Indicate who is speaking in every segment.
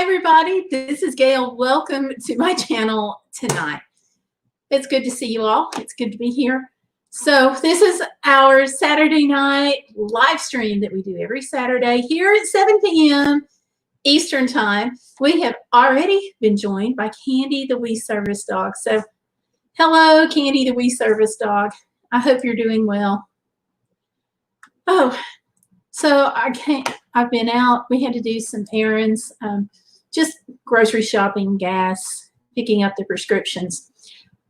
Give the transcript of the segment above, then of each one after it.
Speaker 1: Hi everybody, this is Gayle. Welcome to my channel tonight. It's good to see you all. It's good to be here. So this is our Saturday night live stream that we do every Saturday here at 7 p.m. Eastern Time. We have already been joined by Candy the Wee Service Dog. So hello, Candy the Wee Service Dog. I hope you're doing well. Oh, so I've been out. We had to do some errands, just grocery shopping, gas, picking up the prescriptions.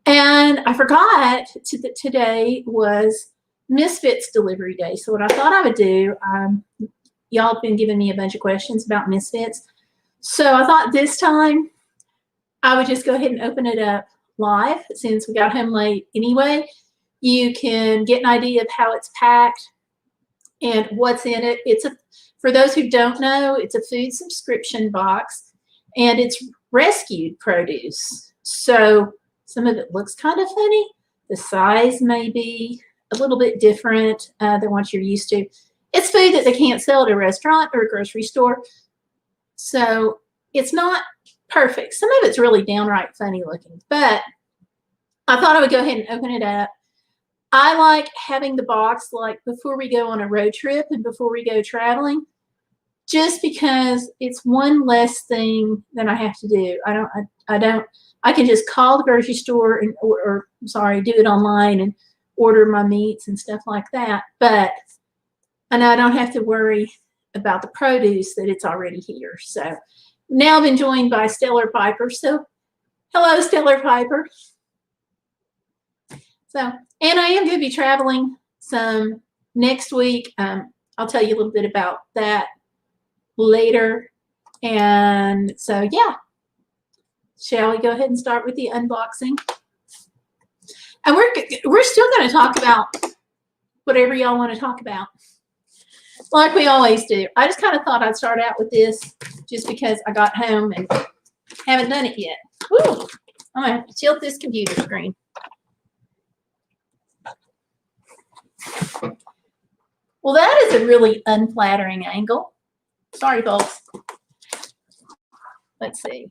Speaker 1: And I forgot today was Misfits delivery day. So what I thought I would do, y'all have been giving me a bunch of questions about Misfits. So I thought this time I would just go ahead and open it up live since we got home late anyway. You can get an idea of how it's packed and what's in it. For those who don't know, it's a food subscription box and it's rescued produce. So some of it looks kind of funny. The size may be a little bit different than what you're used to. It's food that they can't sell at a restaurant or a grocery store. So it's not perfect. Some of it's really downright funny looking, but I thought I would go ahead and open it up. I like having the box like before we go on a road trip and before we go traveling, just because it's one less thing that I have to do. I can just call the grocery store and do it online and order my meats and stuff like that. And I don't have to worry about the produce that it's already here. So now I've been joined by Stellar Piper. So hello, Stellar Piper. So, and I am going to be traveling some next week. I'll tell you a little bit about that later. And so, yeah. Shall we go ahead and start with the unboxing? And we're still going to talk about whatever y'all want to talk about, like we always do. I just kind of thought I'd start out with this just because I got home and haven't done it yet. Woo! I'm going to tilt this computer screen. Well, that is a really unflattering angle. Sorry, folks. Let's see.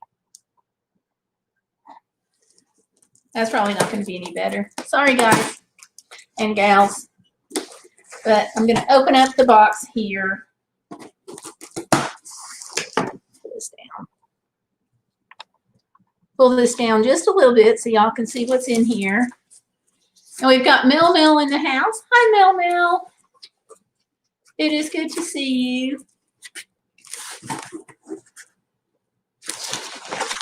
Speaker 1: That's probably not going to be any better. Sorry, guys and gals. But I'm going to open up the box here. Pull this down. Pull this down just a little bit so y'all can see what's in here. And we've got Mel Mel in the house. Hi, Mel Mel. It is good to see you.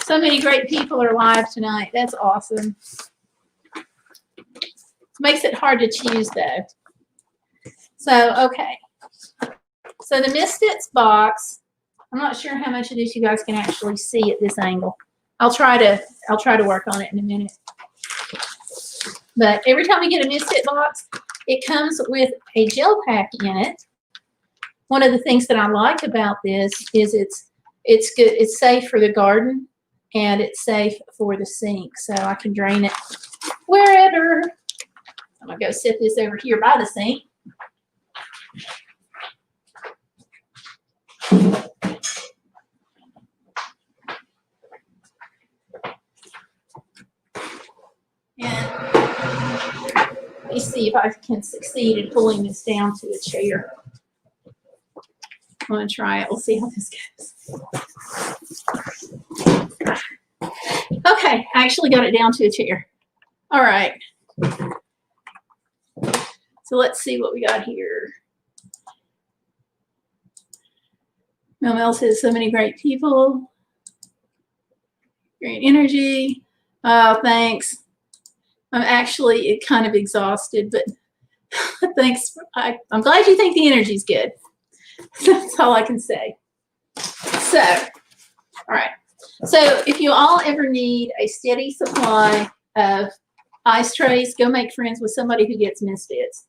Speaker 1: So many great people are live tonight. That's awesome. Makes it hard to choose, though. So, okay. So the Misfits box, I'm not sure how much of this you guys can actually see at this angle. I'll try to work on it in a minute. But every time we get a Misfit box, it comes with a gel pack in it. One of the things that I like about this is it's good. It's safe for the garden and it's safe for the sink. So I can drain it wherever. I'm gonna go sit this over here by the sink. And let me see if I can succeed in pulling this down to a chair. I'm going to try it. We'll see how this goes. Okay, I actually got it down to a chair. All right. So let's see what we got here. Mel Mel says, so many great people. Great energy. Oh, thanks. I'm actually kind of exhausted, but thanks. I'm glad you think the energy's good. That's all I can say. So, all right. So if you all ever need a steady supply of ice trays, go make friends with somebody who gets Misfits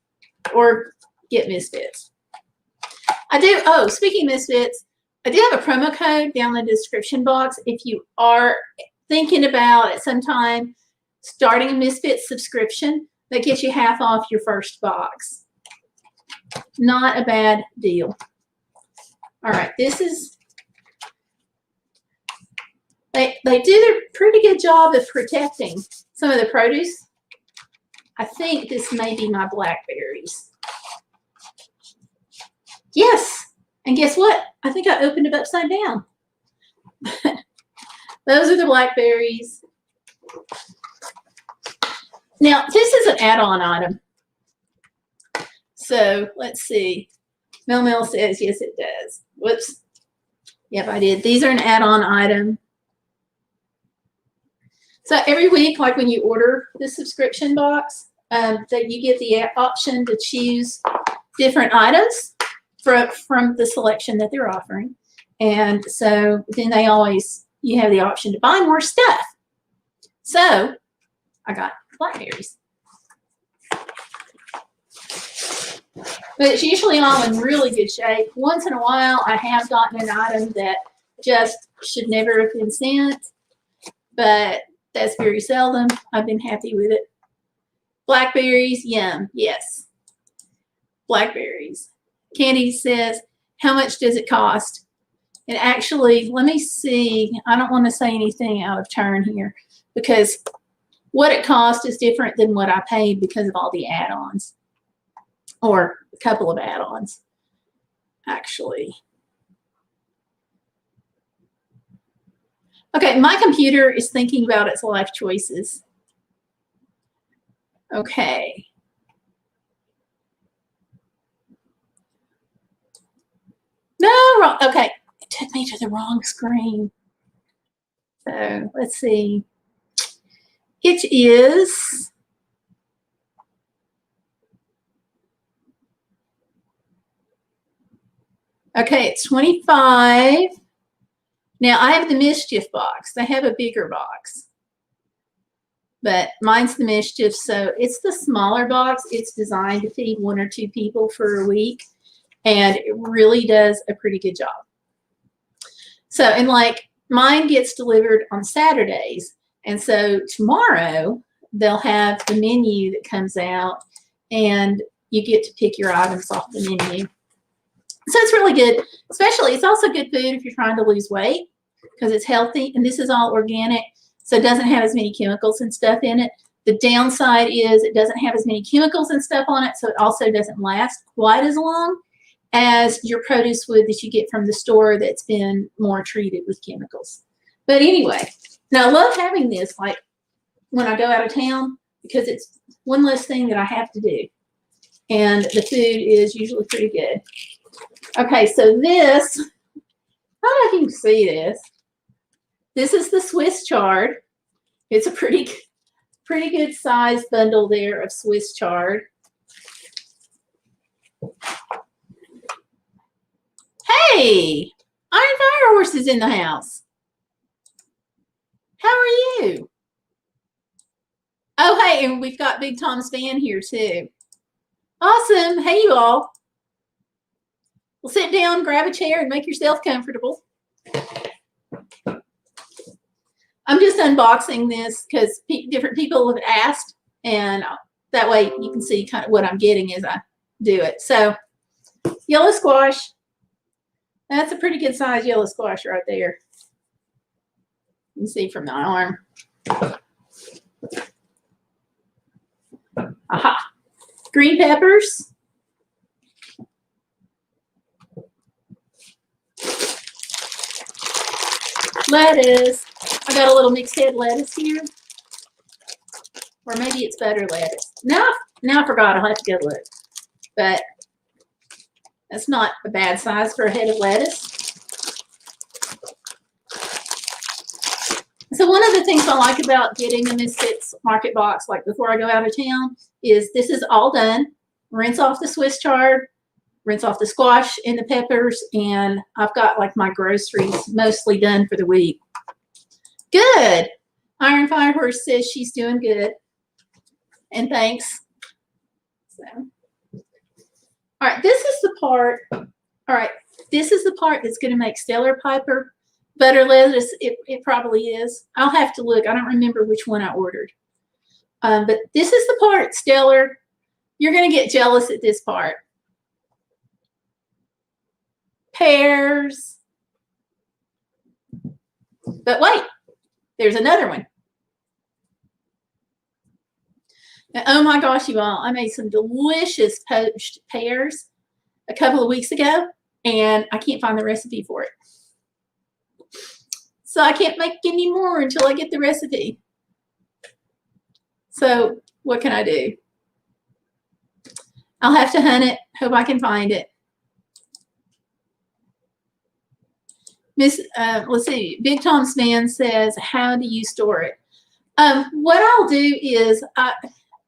Speaker 1: or get Misfits. Speaking of Misfits, I do have a promo code down in the description box. If you are thinking about at some time starting a Misfits subscription, that gets you half off your first box. Not a bad deal. All right, this is They do a pretty good job of protecting some of the produce. I think this may be my blackberries. Yes, and guess what? I think I opened it upside down. Those are the blackberries. Now, this is an add-on item. So let's see. Mel says, yes, it does. Whoops. Yep, I did. These are an add-on item. So every week, like when you order the subscription box, that you get the option to choose different items from the selection that they're offering. And so then you have the option to buy more stuff. So I got blackberries. But it's usually all in really good shape. Once in a while, I have gotten an item that just should never have been sent, but that's very seldom. I've been happy with it. Blackberries, yum, yes. Blackberries. Candy says, how much does it cost? And actually, let me see. I don't want to say anything out of turn here because what it cost is different than what I paid because of all the add-ons, or a couple of add-ons, actually. Okay, my computer is thinking about its life choices. Okay. No, wrong. Okay, it took me to the wrong screen. So let's see. It is okay, it's 25. Now I have the Mischief box. They have a bigger box. But mine's the Mischief, so it's the smaller box. It's designed to feed 1 or 2 people for a week, and it really does a pretty good job. So, and like mine gets delivered on Saturdays, and so tomorrow they'll have the menu that comes out, and you get to pick your items off the menu. So it's really good, especially it's also good food if you're trying to lose weight because it's healthy, and this is all organic. So it doesn't have as many chemicals and stuff in it. The downside is it doesn't have as many chemicals and stuff on it, so it also doesn't last quite as long as your produce would that you get from the store that's been more treated with chemicals. But anyway, now I love having this like when I go out of town because it's one less thing that I have to do. And the food is usually pretty good. Okay, so this, I don't know if you can see this. This is the Swiss chard. It's a pretty good size bundle there of Swiss chard. Hey, Iron Fire Horse is in the house. How are you? Oh, hey, and we've got Big Tom's fan here too. Awesome. Hey, you all. Well, sit down, grab a chair, and make yourself comfortable. I'm just unboxing this because different people have asked, and that way you can see kind of what I'm getting as I do it. So, yellow squash. That's a pretty good size yellow squash right there. You can see from the arm. Aha. Green peppers. Lettuce. I got a little mixed head lettuce here. Or maybe it's butter lettuce. Now I forgot. I'll have to go look. But that's not a bad size for a head of lettuce. So one of the things I like about getting the Misfits Market box, like before I go out of town, is this is all done. Rinse off the Swiss chard, rinse off the squash and the peppers, and I've got like my groceries mostly done for the week. Good. Iron Fire Horse says she's doing good. And thanks. So, all right, this is the part. All right, this is the part that's going to make Stellar Piper butter lettuce. It probably is. I'll have to look. I don't remember which one I ordered. But this is the part, Stellar. You're going to get jealous at this part. Pears. But wait, there's another one. Now, oh my gosh, you all, I made some delicious poached pears a couple of weeks ago, and I can't find the recipe for it. So I can't make any more until I get the recipe. So what can I do? I'll have to hunt it, hope I can find it. Let's see, Big Tom's man says, how do you store it? What I'll do is,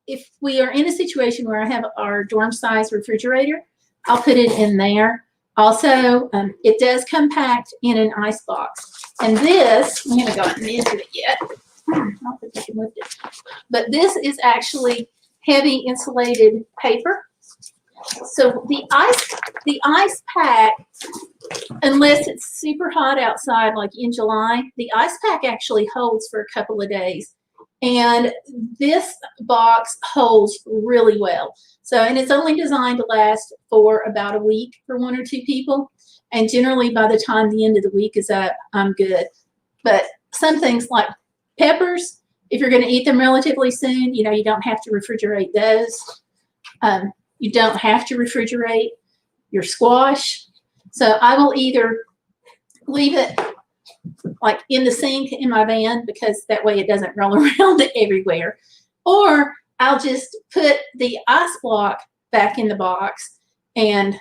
Speaker 1: if we are in a situation where I have our dorm size refrigerator, I'll put it in there. Also, it does come packed in an ice box. And this, we haven't gotten into it yet. I don't think I can lift it. But this is actually heavy insulated paper. So the ice pack, unless it's super hot outside, like in July, the ice pack actually holds for a couple of days. And this box holds really well. So, and it's only designed to last for about a week for 1 or 2 people. And generally by the time the end of the week is up, I'm good. But some things like peppers, if you're going to eat them relatively soon, you know, you don't have to refrigerate those. You don't have to refrigerate your squash. So I will either leave it like in the sink in my van, because that way it doesn't roll around everywhere. Or I'll just put the ice block back in the box and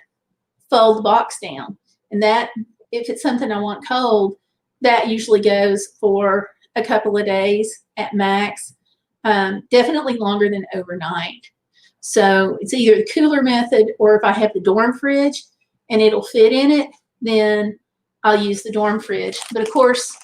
Speaker 1: fold the box down. And that, if it's something I want cold, that usually goes for a couple of days at max, definitely longer than overnight. So it's either the cooler method, or if I have the dorm fridge and it'll fit in it, then I'll use the dorm fridge. But of course,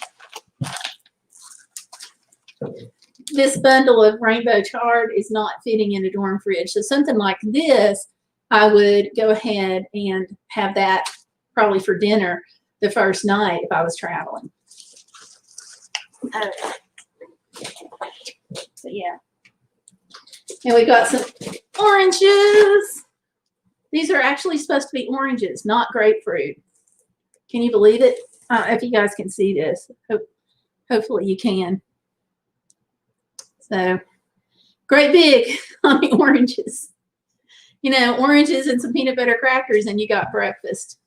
Speaker 1: this bundle of rainbow chard is not fitting in a dorm fridge. So something like this, I would go ahead and have that probably for dinner the first night if I was traveling. So yeah. And we got some oranges. These are actually supposed to be oranges, not grapefruit. Can you believe it? I don't know if you guys can see this. Hopefully you can. So great big on the oranges. You know, oranges and some peanut butter crackers and you got breakfast.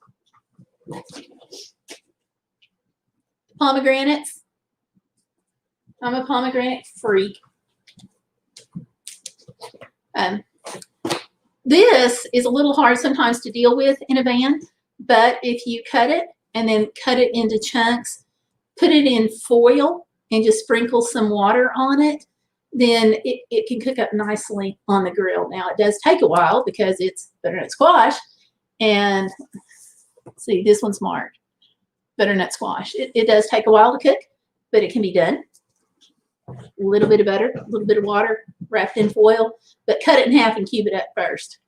Speaker 1: Pomegranates. I'm a pomegranate freak. This is a little hard sometimes to deal with in a van, but if you cut it and then cut it into chunks, put it in foil and just sprinkle some water on it, then it can cook up nicely on the grill. Now, it does take a while because it's butternut squash. And see, this one's marked butternut squash. It does take a while to cook, but it can be done. A little bit of butter, a little bit of water wrapped in foil, but cut it in half and cube it up first.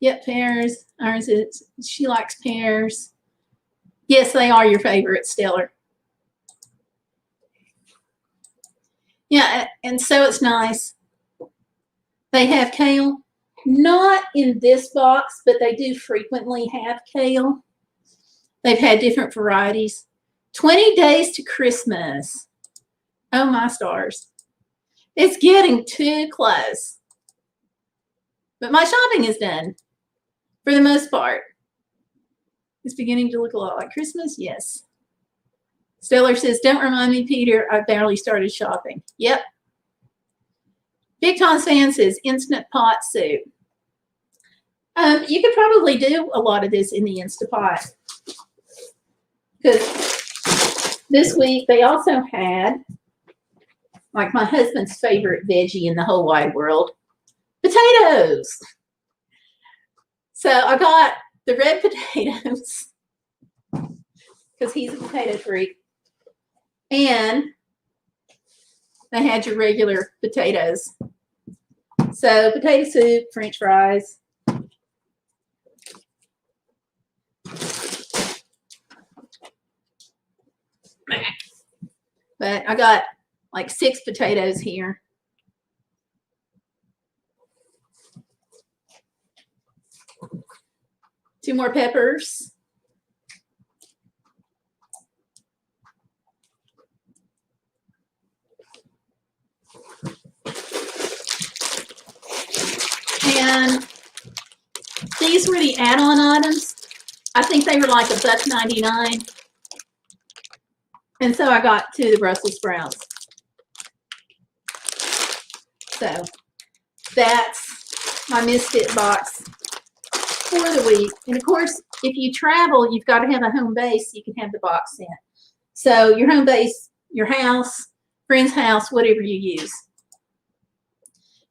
Speaker 1: Yep, pears. Ours is, she likes pears. Yes, they are your favorite, Stellar. Yeah, and so it's nice. They have kale, not in this box, but they do frequently have kale. They've had different varieties. 20 days to Christmas. Oh my stars. It's getting too close. But my shopping is done for the most part. It's beginning to look a lot like Christmas. Yes. Stellar says, don't remind me, Peter. I barely started shopping. Yep. Big Tom's fan says, instant pot soup. You could probably do a lot of this in the Instant Pot. Because this week they also had, like my husband's favorite veggie in the whole wide world, potatoes. So I got the red potatoes because he's a potato freak. And they had your regular potatoes. So potato soup, French fries. But I got like 6 potatoes here. Two more peppers. These were the add-on items. I think they were like $1.99. And so I got 2 of the Brussels sprouts. So that's my Misfit box for the week. And of course, if you travel, you've got to have a home base so you can have the box sent. So your home base, your house, friend's house, whatever you use.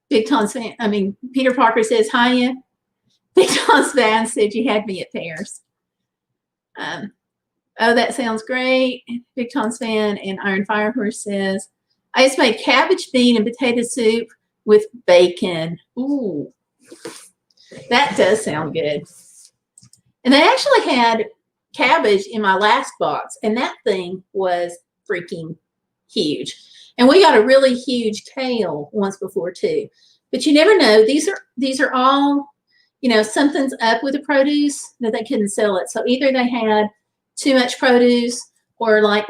Speaker 1: Big Tom's fan, Peter Parker says, hiya. Big Tom's fan said you had me at Pears. Oh, that sounds great. Big Tom's fan and Iron Firehorse says, I just made cabbage, bean, and potato soup with bacon. Ooh, that does sound good. And they actually had cabbage in my last box, and that thing was freaking huge. And we got a really huge kale once before too. But you never know. These are all, you know, something's up with the produce that they couldn't sell it. So either they had too much produce, or like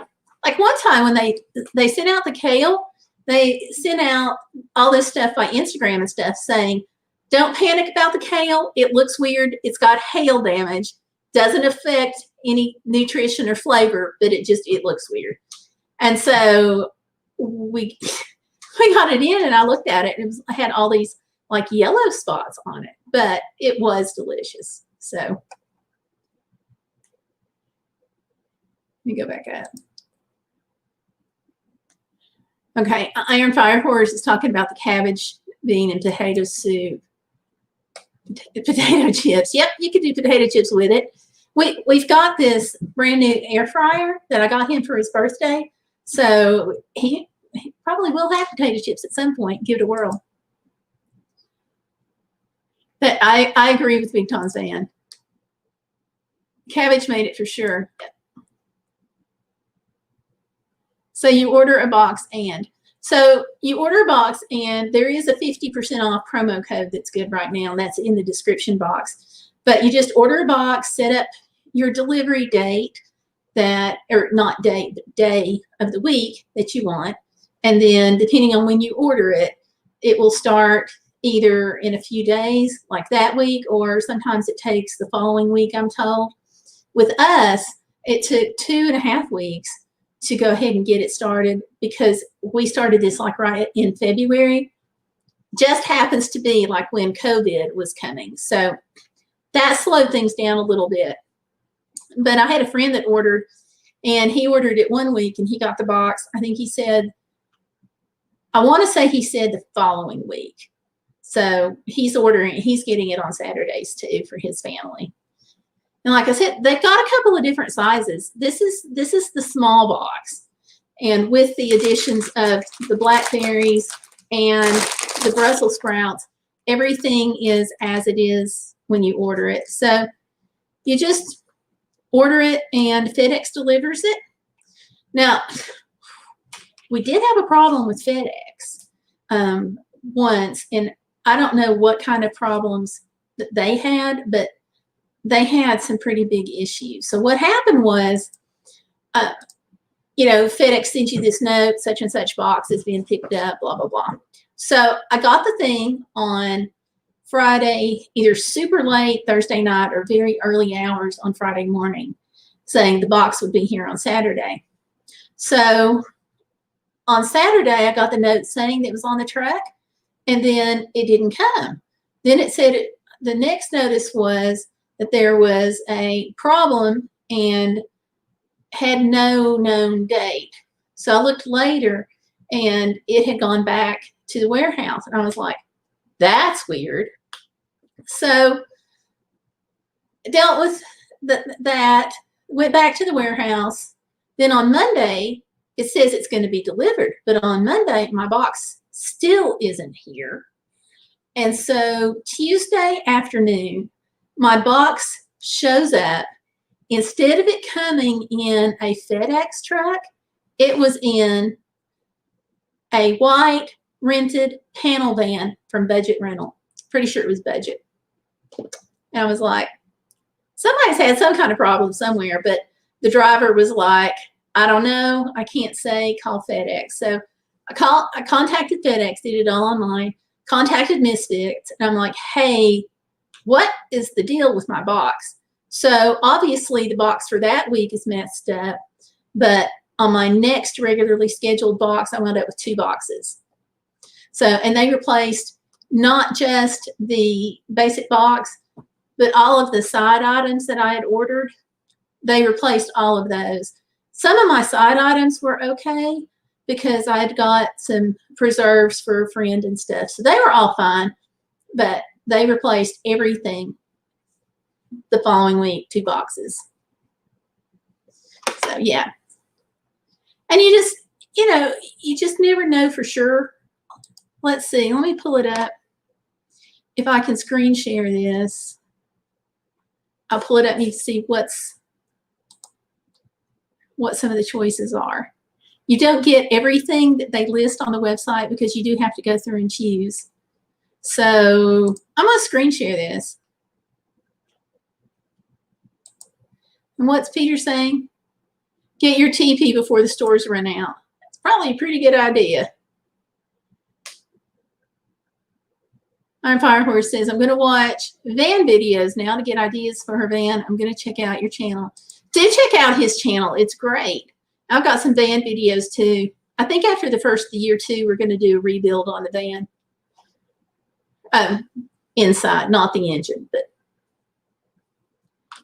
Speaker 1: one time when they sent out the kale, they sent out all this stuff by Instagram and stuff saying, don't panic about the kale. It looks weird. It's got hail damage. Doesn't affect any nutrition or flavor, but it looks weird. And so we got it in, and I looked at it, and I had all these like yellow spots on it, but it was delicious. So let me go back up. Okay, Iron Firehorse is talking about the cabbage, bean, and potato soup. Potato chips. Yep, you could do potato chips with it. We've got this brand new air fryer that I got him for his birthday. So he probably will have potato chips at some point. Give it a whirl. But I agree with Big Tom's fan. Cabbage made it for sure. So you order a box and. So you order a box, and there is a 50% off promo code that's good right now. And that's in the description box. But you just order a box, set up your delivery date or not date, but day of the week that you want. And then depending on when you order it, it will start either in a few days, like that week, or sometimes it takes the following week, I'm told. With us, it took 2.5 weeks to go ahead and get it started, because we started this like right in February. Just happens to be like when COVID was coming. So that slowed things down a little bit. But I had a friend that ordered, and he ordered it 1 week, and he got the box. I think he said, I want to say he said the following week. So he's getting it on Saturdays too for his family. And like I said, they've got a couple of different sizes. This is the small box. And with the additions of the Blackberries and the Brussels sprouts, everything is as it is when you order it. So you just order it and FedEx delivers it. Now, we did have a problem with FedEx once, and I don't know what kind of problems that they had, but they had some pretty big issues. So what happened was, FedEx sent you this note, such and such box is being picked up, blah, blah, blah. So I got the thing on Friday, either super late Thursday night or very early hours on Friday morning, saying the box would be here on Saturday. So on Saturday, I got the note saying that it was on the truck, and then it didn't come. Then it said the next notice was that there was a problem and had no known date. So I looked later, and it had gone back to the warehouse. And I was like, that's weird. So dealt with that, went back to the warehouse. Then on Monday, it says it's going to be delivered. But on Monday, my box still isn't here. And so Tuesday afternoon, my box shows up. Instead of it coming in a FedEx truck, it was in a white rented panel van from Budget Rental. Pretty sure it was Budget. And I was like, somebody's had some kind of problem somewhere, but the driver was like, I don't know, I can't say, call FedEx. So I contacted FedEx, did it all online, contacted Misfits, and I'm like, hey, what is the deal with my box? So obviously the box for that week is messed up, but on my next regularly scheduled box, I wound up with 2 boxes. So, and they replaced not just the basic box, but all of the side items that I had ordered. They replaced all of those. Some of my side items were okay because I had got some preserves for a friend and stuff. So they were all fine, but they replaced everything the following week, 2 boxes. So yeah. And you just, you just never know for sure. Let's see, let me pull it up. If I can screen share this, I'll pull it up and you can see what some of the choices are. You don't get everything that they list on the website because you do have to go through and choose. So I'm going to screen share this. And what's Peter saying? Get your TP before the stores run out. That's probably a pretty good idea. Iron Firehorse says, I'm going to watch van videos now to get ideas for her van. I'm going to check out your channel. Do check out his channel. It's great. I've got some van videos too. I think after the first year or 2, we're going to do a rebuild on the van. Inside, not the engine. But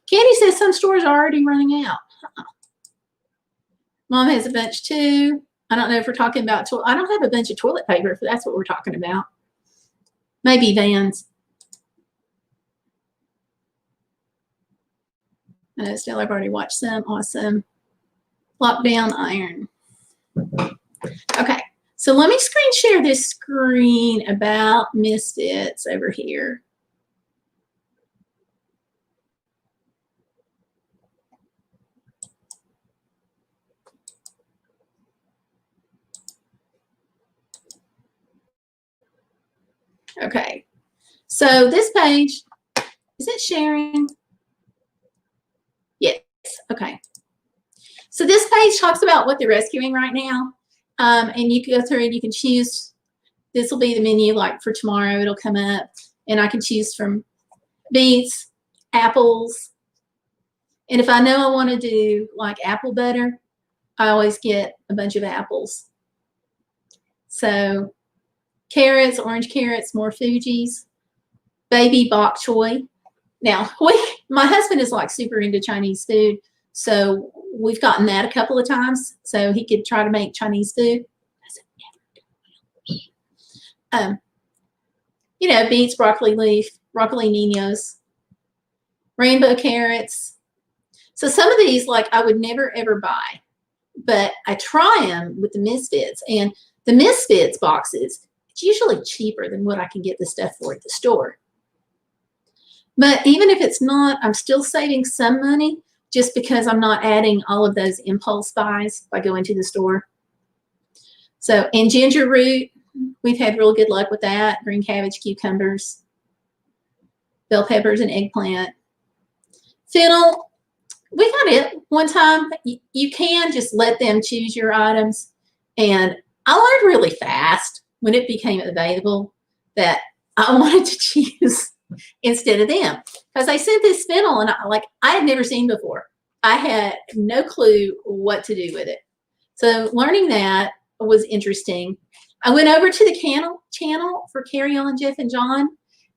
Speaker 1: Candy says some stores are already running out. Mom has a bunch too. I don't know if we're talking about I don't have a bunch of toilet paper if that's what we're talking about. Maybe vans. I know still I've already watched some. Awesome. Lockdown iron. Okay. So let me screen share this screen about Misfits over here. Okay. So this page, is it sharing? Yes. Okay. So this page talks about what they're rescuing right now. And you can go through and you can choose. This will be the menu like for tomorrow. It'll come up and I can choose from beets, apples. And if I know I want to do like apple butter, I always get a bunch of apples. So carrots, orange carrots, more Fuji's, baby bok choy. Now, my husband is like super into Chinese food. So we've gotten that a couple of times so he could try to make Chinese food. Beets, broccoli leaf, broccoli ninos, rainbow carrots. So some of these, like, I would never, ever buy. But I try them with the Misfits. And the Misfits boxes, it's usually cheaper than what I can get the stuff for at the store. But even if it's not, I'm still saving some money just because I'm not adding all of those impulse buys by going to the store. So, and ginger root, we've had real good luck with that. Green cabbage, cucumbers, bell peppers, and eggplant. Fennel, we got it one time. You can just let them choose your items. And I learned really fast when it became available that I wanted to choose instead of them. Because I sent this fennel and I had never seen before. I had no clue what to do with it. So learning that was interesting. I went over to the channel for Carry On, Jeff and John,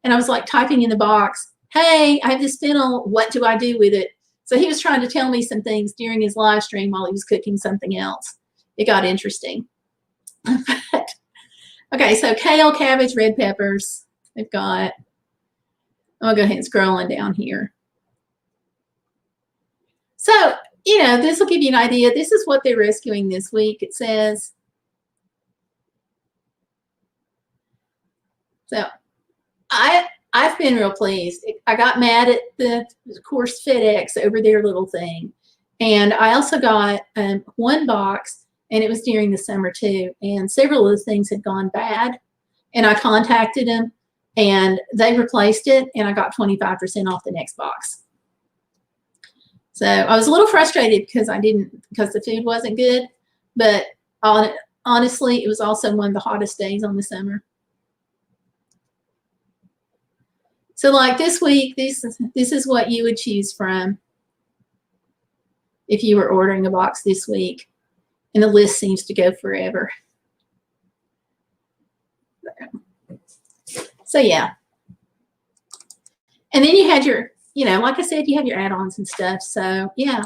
Speaker 1: and I was like typing in the box, hey, I have this fennel. What do I do with it? So he was trying to tell me some things during his live stream while he was cooking something else. It got interesting. Okay, so kale, cabbage, red peppers. They've got, I'll go ahead and scrolling down here. So, this will give you an idea. This is what they're rescuing this week. It says, so I've been real pleased. I got mad at the course FedEx over their little thing. And I also got one box, and it was during the summer too. And several of the things had gone bad. And I contacted them, and they replaced it, and I got 25% off the next box. So I was a little frustrated because the food wasn't good. But honestly, it was also one of the hottest days on the summer. So like this week, this is what you would choose from if you were ordering a box this week. And the list seems to go forever. So yeah. And then you had your, like I said, you have your add-ons and stuff. So yeah,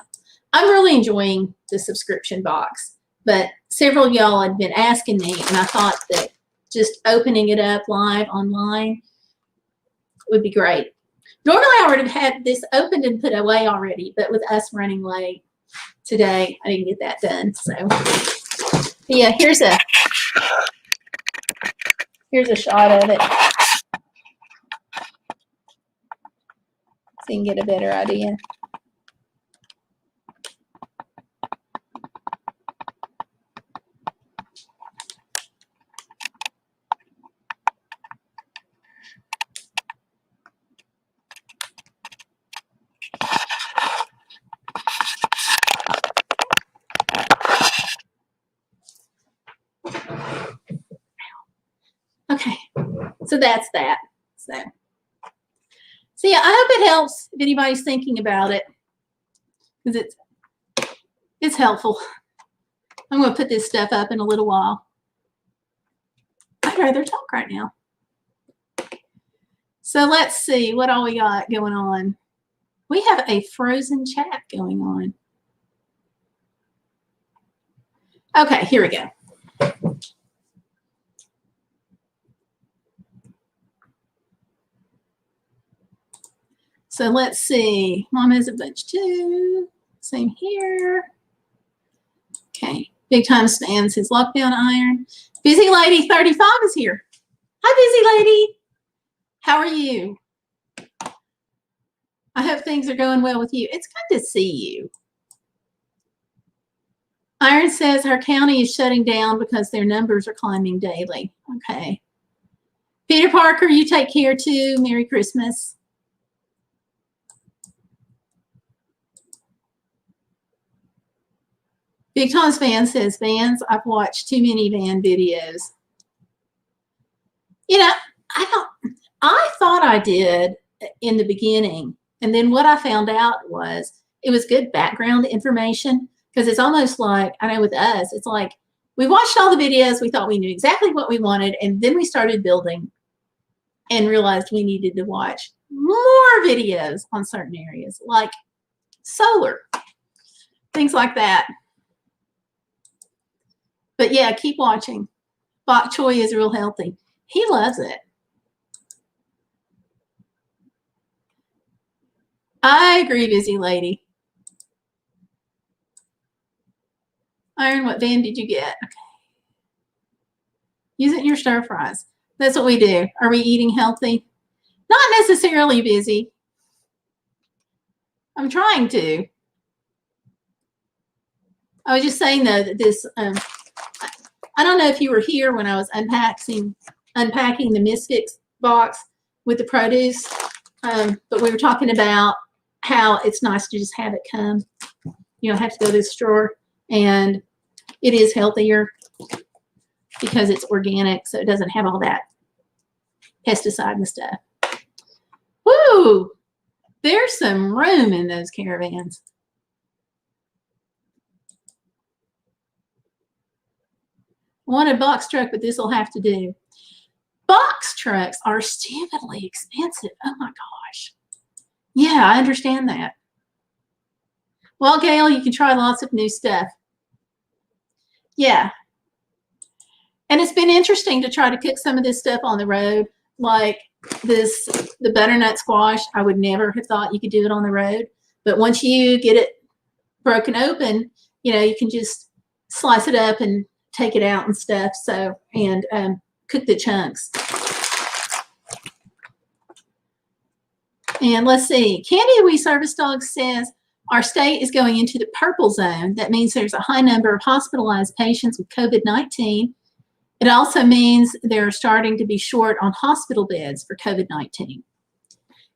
Speaker 1: I'm really enjoying the subscription box. But several of y'all had been asking me, and I thought that just opening it up live online would be great. Normally I would have had this opened and put away already, but with us running late today, I didn't get that done. So yeah, here's a shot of it. So you can get a better idea. Okay, so that's that. So yeah, I hope it helps if anybody's thinking about it, because it's helpful. I'm going to put this stuff up in a little while. I'd rather talk right now. So let's see what all we got going on. We have a frozen chat going on. Okay, here we go. So let's see. Mom has a bunch too. Same here. Okay. Big time spam says lockdown iron. Busy Lady 35 is here. Hi, Busy Lady. How are you? I hope things are going well with you. It's good to see you. Iron says our county is shutting down because their numbers are climbing daily. Okay. Peter Parker, you take care too. Merry Christmas. Big Tom's Van says, Vans, I've watched too many van videos. I thought I did in the beginning. And then what I found out was it was good background information, because it's almost like, I know with us, it's like we watched all the videos, we thought we knew exactly what we wanted, and then we started building and realized we needed to watch more videos on certain areas, like solar, things like that. But yeah, keep watching. Bok choy is real healthy. He loves it. I agree, Busy Lady. Iron, what van did you get? Okay. Use it in your stir fries. That's what we do. Are we eating healthy? Not necessarily, Busy. I'm trying to. I was just saying, though, that this, I don't know if you were here when I was unpacking the Misfits box with the produce, but we were talking about how it's nice to just have it come. You don't have to go to the store, and it is healthier because it's organic, so it doesn't have all that pesticide and stuff. Woo! There's some room in those caravans. I want a box truck, but this will have to do. Box trucks are stupidly expensive. Oh my gosh. Yeah, I understand that. Well, Gayle, you can try lots of new stuff. Yeah. And it's been interesting to try to cook some of this stuff on the road. Like the butternut squash, I would never have thought you could do it on the road. But once you get it broken open, you can just slice it up and take it out and stuff. So, and cook the chunks. And let's see, Candy We Service Dog says, our state is going into the purple zone. That means there's a high number of hospitalized patients with COVID-19. It also means they're starting to be short on hospital beds for COVID-19.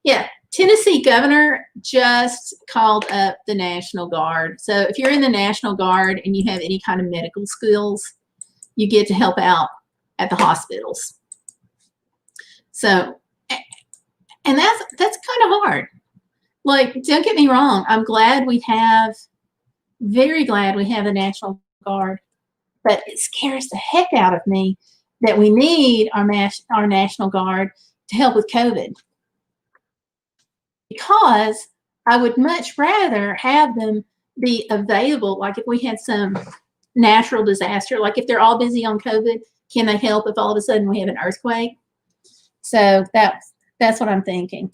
Speaker 1: Yeah, Tennessee governor just called up the National Guard. So if you're in the National Guard and you have any kind of medical skills, you get to help out at the hospitals. So And that's kind of hard. Like, don't get me wrong. I'm glad we have, very glad we have the National Guard, but it scares the heck out of me that we need our National Guard to help with COVID. Because I would much rather have them be available. Like if we had some natural disaster, like if they're all busy on COVID, can they help if all of a sudden we have an earthquake? So that's what I'm thinking.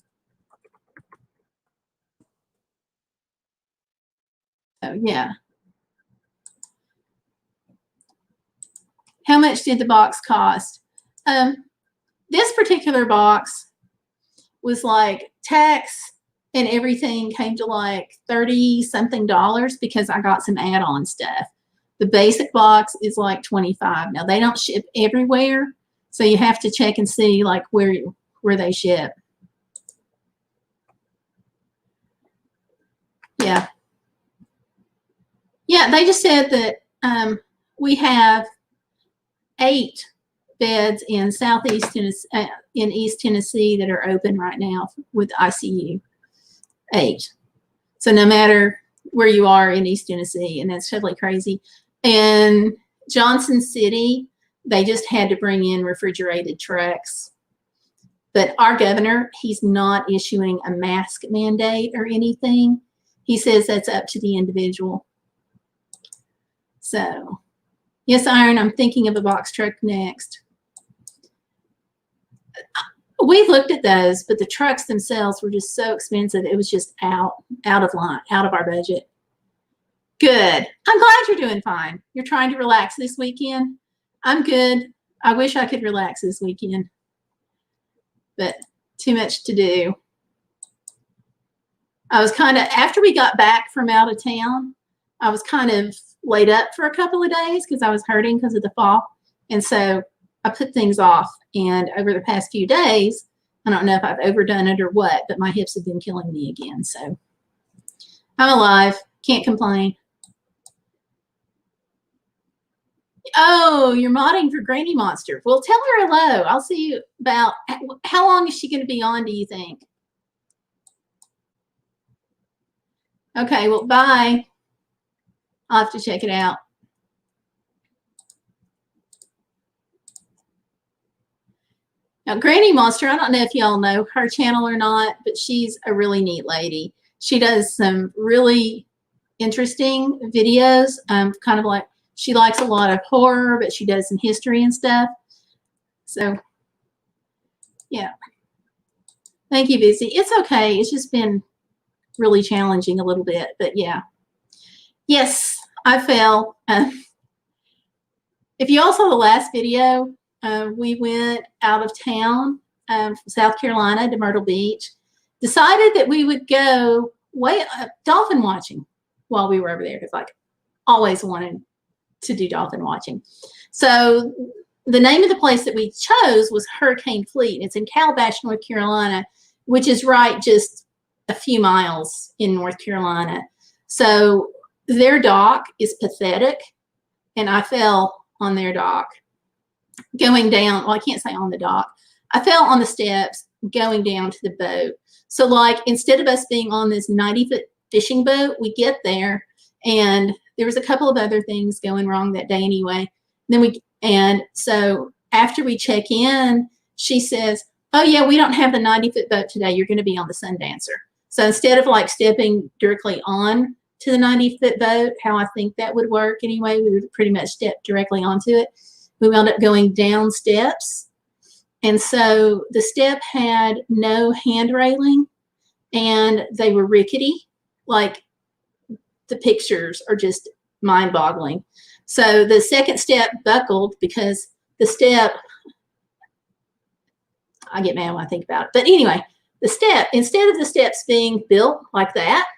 Speaker 1: So yeah. How much did the box cost? This particular box was like tax and everything came to like $30-something because I got some add-on stuff. The basic box is like $25. Now they don't ship everywhere, so you have to check and see like where they ship. Yeah. Yeah, they just said that we have 8 beds in Southeast Tennessee, in East Tennessee that are open right now with ICU. 8. So no matter where you are in East Tennessee, and that's totally crazy. And Johnson City, they just had to bring in refrigerated trucks. But our governor, he's not issuing a mask mandate or anything. He says that's up to the individual. So, yes, Iron, I'm thinking of a box truck next. We looked at those, but the trucks themselves were just so expensive. It was just out of line, out of our budget. Good. I'm glad you're doing fine. You're trying to relax this weekend. I'm good. I wish I could relax this weekend, but too much to do. I was kind of, after we got back from out of town, I was kind of laid up for a couple of days because I was hurting because of the fall. And so I put things off. And over the past few days, I don't know if I've overdone it or what, but my hips have been killing me again. So I'm alive. Can't complain. Oh, you're modding for Granny Monster. Well, tell her hello. I'll see you about, how long is she going to be on, do you think? Okay, well, bye. I'll have to check it out. Now, Granny Monster, I don't know if y'all know her channel or not, but she's a really neat lady. She does some really interesting videos, kind of like, she likes a lot of horror, but she does some history and stuff. So, yeah. Thank you, Busy. It's okay. It's just been really challenging a little bit, but yeah. Yes, I fell. If you all saw the last video, we went out of town, South Carolina to Myrtle Beach, decided that we would go dolphin watching while we were over there, because like always wanted to do dolphin watching. So the name of the place that we chose was Hurricane Fleet. It's in Calabash, North Carolina, which is right just a few miles in North Carolina. So their dock is pathetic, and I fell on their dock going down. Well, I can't say on the dock. I fell on the steps going down to the boat. So like, instead of us being on this 90-foot fishing boat, we get there, and there was a couple of other things going wrong that day anyway. And so after we check in, she says, oh yeah, we don't have the 90-foot boat today. You're going to be on the Sundancer. So instead of like stepping directly on to the 90-foot boat, how I think that would work anyway, we would pretty much step directly onto it. We wound up going down steps. And so the step had no hand railing, and they were rickety. Like, the pictures are just mind-boggling. So the second step buckled because the step, I get mad when I think about it. But anyway, the step, instead of the steps being built like that,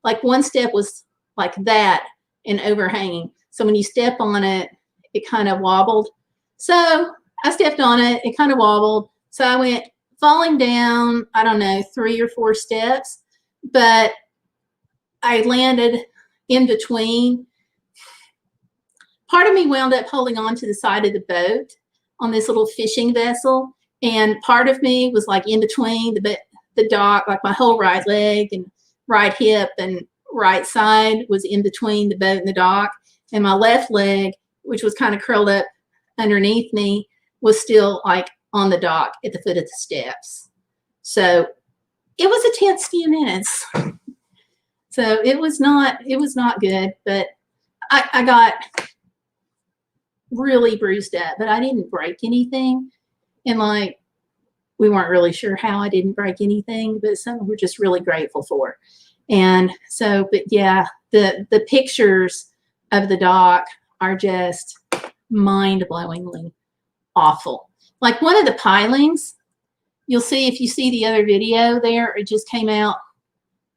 Speaker 1: like one step was like that and overhanging. So when you step on it, it kind of wobbled. So I stepped on it, it kind of wobbled. So I went falling down, I don't know, 3 or 4 steps, but I landed in between. Part of me wound up holding on to the side of the boat on this little fishing vessel, and part of me was like in between the dock, like my whole right leg and right hip and right side was in between the boat and the dock, and my left leg, which was kind of curled up underneath me, was still like on the dock at the foot of the steps. So it was a tense few minutes. So it was not good, but I got really bruised up, but I didn't break anything. And like, we weren't really sure how I didn't break anything, but something we're just really grateful for. And so, but yeah, the pictures of the dock are just mind-blowingly awful. Like one of the pilings, you'll see if you see the other video there, it just came out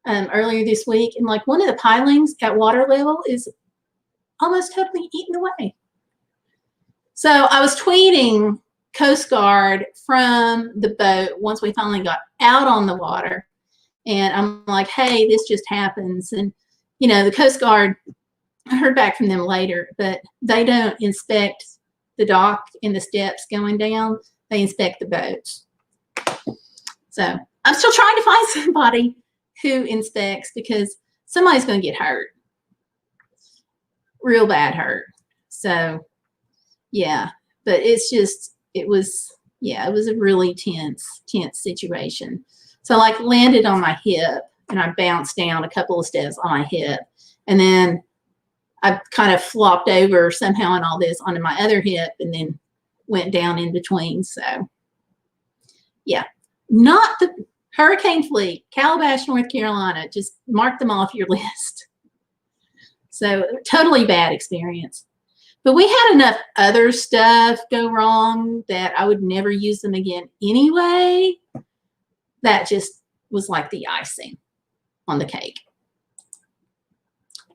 Speaker 1: earlier this week, and like one of the pilings at water level is almost totally eaten away. So I was tweeting Coast Guard from the boat once we finally got out on the water, and I'm like, hey, this just happens. And you know, the Coast Guard, I heard back from them later, but they don't inspect the dock and the steps going down, they inspect the boats. So I'm still trying to find somebody who inspects, because somebody's going to get hurt, real bad hurt. So yeah, but it's just, it was a really tense situation. So like landed on my hip, and I bounced down a couple of steps on my hip, and then I kind of flopped over somehow and all this onto my other hip, and then went down in between. So yeah, not the Hurricane Fleet, Calabash, North Carolina. Just mark them off your list. So totally bad experience. But we had enough other stuff go wrong that I would never use them again anyway. That just was like the icing on the cake.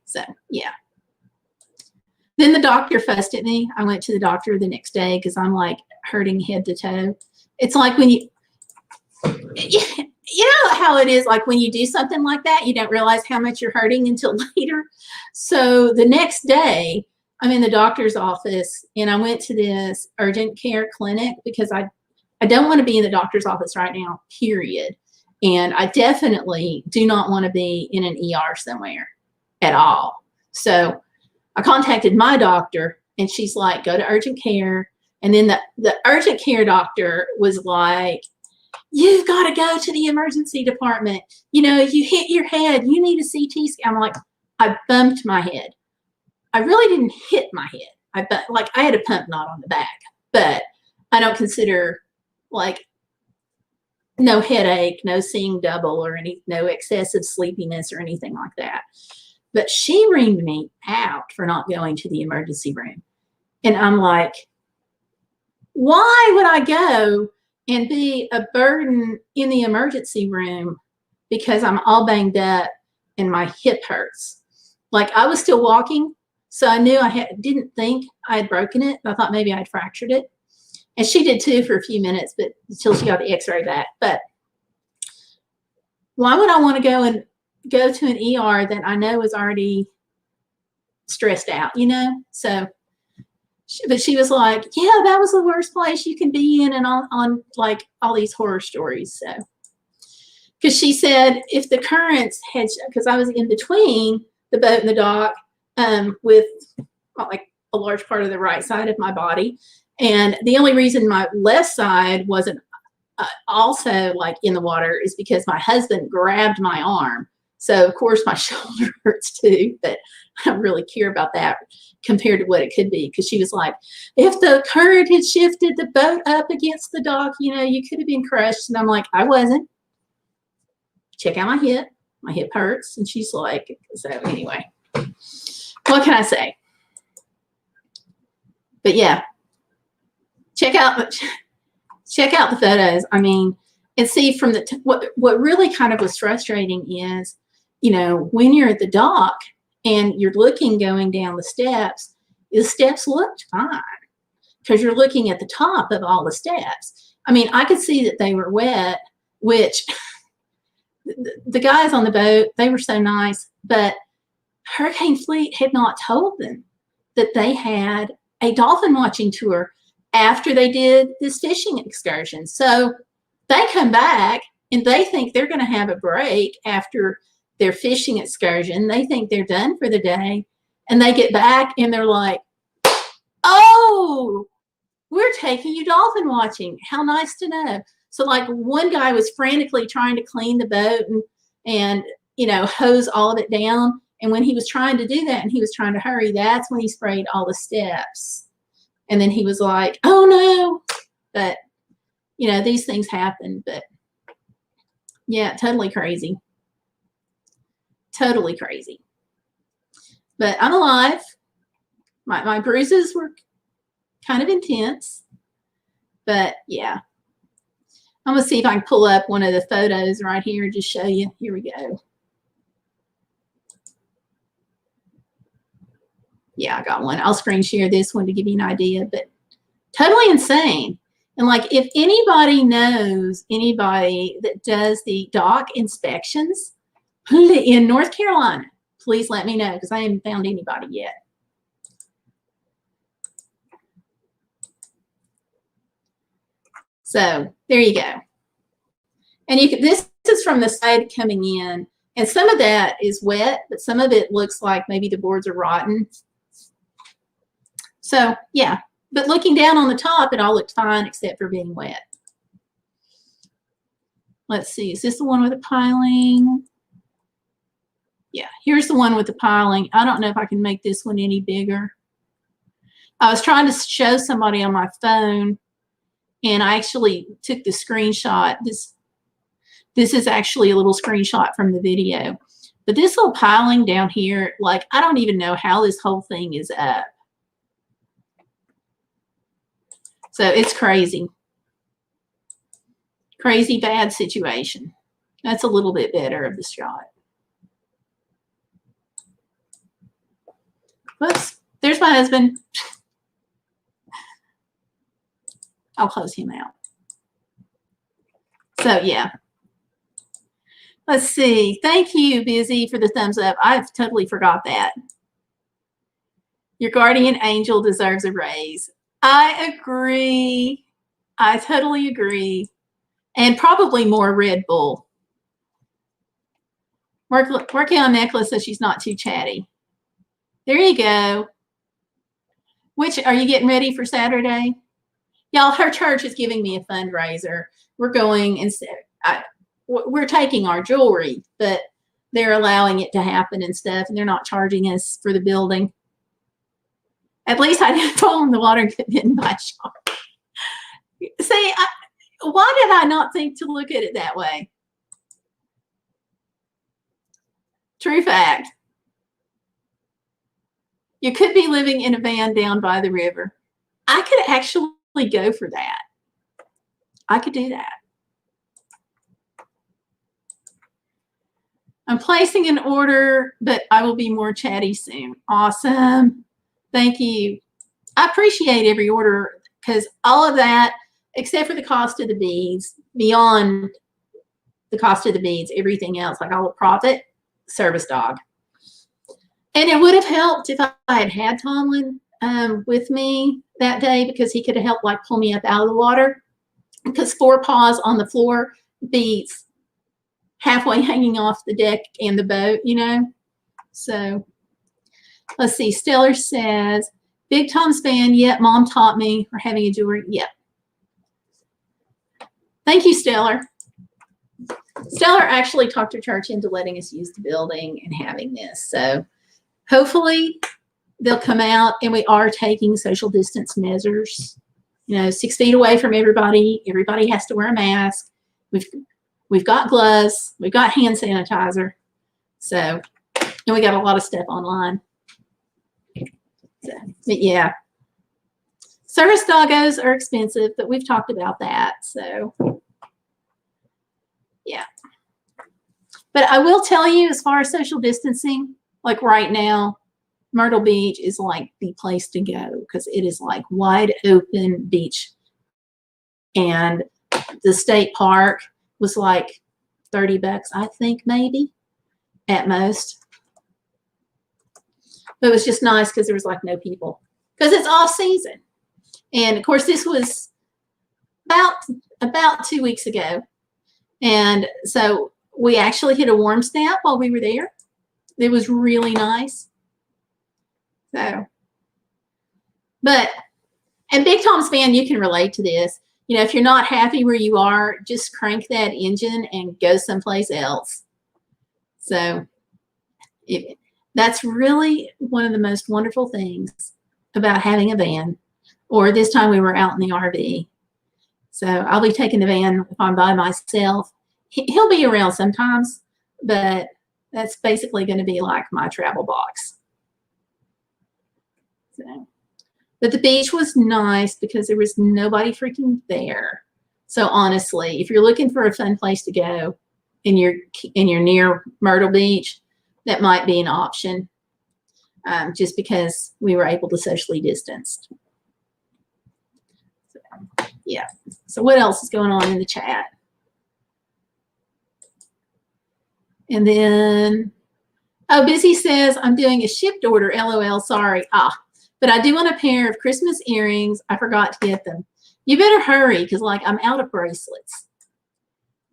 Speaker 1: So yeah. Then the doctor fussed at me. I went to the doctor the next day because I'm like hurting head to toe. It's like when you know how it is, like when you do something like that, you don't realize how much you're hurting until later. So the next day, I'm in the doctor's office, and I went to this urgent care clinic because I don't want to be in the doctor's office right now, period. And I definitely do not want to be in an ER somewhere at all. So I contacted my doctor, and she's like, go to urgent care. And then the urgent care doctor was like, you've got to go to the emergency department. You know, you hit your head. You need a CT scan. I'm like, I bumped my head. I really didn't hit my head. I had a pump knot on the back, but I don't consider like no headache, no seeing double or no excessive sleepiness or anything like that. But she reamed me out for not going to the emergency room. And I'm like, why would I go and be a burden in the emergency room because I'm all banged up and my hip hurts? Like I was still walking, so I knew didn't think I had broken it. I thought maybe I'd fractured it. And she did too for a few minutes, but until she got the x-ray back. But why would I want to go to an ER that I know is already stressed out, you know? So, but she was like, yeah, that was the worst place you can be in, and on like all these horror stories. So, because she said if the currents had, because I was in between the boat and the dock with like a large part of the right side of my body. And the only reason my left side wasn't also like in the water is because my husband grabbed my arm. So of course my shoulder hurts too, but I don't really care about that compared to what it could be. Because she was like, if the current had shifted the boat up against the dock, you know, you could have been crushed. And I'm like, I wasn't. Check out my hip. My hip hurts. And she's like, so anyway, what can I say? But yeah, check out the photos. I mean, and see from what really kind of was frustrating is, you know, when you're at the dock and you're looking going down the steps looked fine because you're looking at the top of all the steps. I mean, I could see that they were wet, which the guys on the boat, they were so nice, but Hurricane Fleet had not told them that they had a dolphin watching tour after they did this fishing excursion. So they come back and they think they're going to have a break after their fishing excursion. They think they're done for the day, and they get back and they're like, oh, we're taking you dolphin watching. How nice to know. So like one guy was frantically trying to clean the boat and you know, hose all of it down. And when he was trying to do that and he was trying to hurry, that's when he sprayed all the steps. And then he was like, oh no. But you know, these things happen. But yeah, totally crazy. Totally crazy. But I'm alive. My bruises were kind of intense. But yeah. I'm going to see if I can pull up one of the photos right here and just show you. Here we go. Yeah, I got one. I'll screen share this one to give you an idea. But totally insane. And like, if anybody knows anybody that does the dock inspections in North Carolina, please let me know, because I haven't found anybody yet. So there you go. And you can, this is from the side coming in, and some of that is wet, but some of it looks like maybe the boards are rotten. So yeah, but looking down on the top, it all looked fine except for being wet. Let's see, is this the one with the piling? Yeah, here's the one with the piling. I don't know if I can make this one any bigger. I was trying to show somebody on my phone, and I actually took the screenshot. This is actually a little screenshot from the video. But this little piling down here, like, I don't even know how this whole thing is up. So it's crazy. Crazy bad situation. That's a little bit better of the shot. Whoops, there's my husband. I'll close him out. So yeah. Let's see. Thank you, Busy, for the thumbs up. I've totally forgot that. Your guardian angel deserves a raise. I agree. I totally agree. And probably more Red Bull. Working on necklace so she's not too chatty. There you go. Which, are you getting ready for Saturday? Y'all, her church is giving me a fundraiser. We're going, and we're taking our jewelry, but they're allowing it to happen and stuff, and they're not charging us for the building. At least I didn't fall in the water and get bitten by a shark. See, why did I not think to look at it that way? True fact. You could be living in a van down by the river. I could actually go for that. I could do that. I'm placing an order, but I will be more chatty soon. Awesome. Thank you. I appreciate every order, because all of that, except for the cost of the beads, beyond the cost of the beads, everything else, like all the profit, service dog. And it would have helped if I had had Tomlin with me that day, because he could have helped like pull me up out of the water, because 4 paws on the floor beats halfway hanging off the deck and the boat, you know. So let's see. Stellar says, Big Tom's fan. Yep, Mom taught me. For having a jewelry. Yep. Thank you, Stellar. Stellar actually talked her church into letting us use the building and having this. So hopefully they'll come out, and we are taking social distance measures. You know, 6 feet away from everybody. Everybody has to wear a mask. We've got gloves. We've got hand sanitizer. So, and we got a lot of stuff online. So, but yeah. Service doggos are expensive, but we've talked about that. So, yeah. But I will tell you, as far as social distancing, like right now, Myrtle Beach is like the place to go, because it is like wide open beach. And the state park was like $30, I think, maybe at most. But it was just nice because there was like no people, because it's off season. And of course, this was about 2 weeks ago. And so we actually hit a warm snap while we were there. It was really nice. So, but, and Big Tom's fan, you can relate to this. You know, if you're not happy where you are, just crank that engine and go someplace else. So that's really one of the most wonderful things about having a van. Or this time we were out in the RV. So I'll be taking the van if I'm by myself. He'll be around sometimes, but that's basically going to be like my travel box. So, but the beach was nice because there was nobody freaking there. So honestly, if you're looking for a fun place to go and you're near Myrtle Beach, that might be an option, just because we were able to socially distance. So, yeah. So what else is going on in the chat? And then, oh, Busy says, I'm doing a shipped order, LOL, sorry. But I do want a pair of Christmas earrings. I forgot to get them. You better hurry because, like, I'm out of bracelets.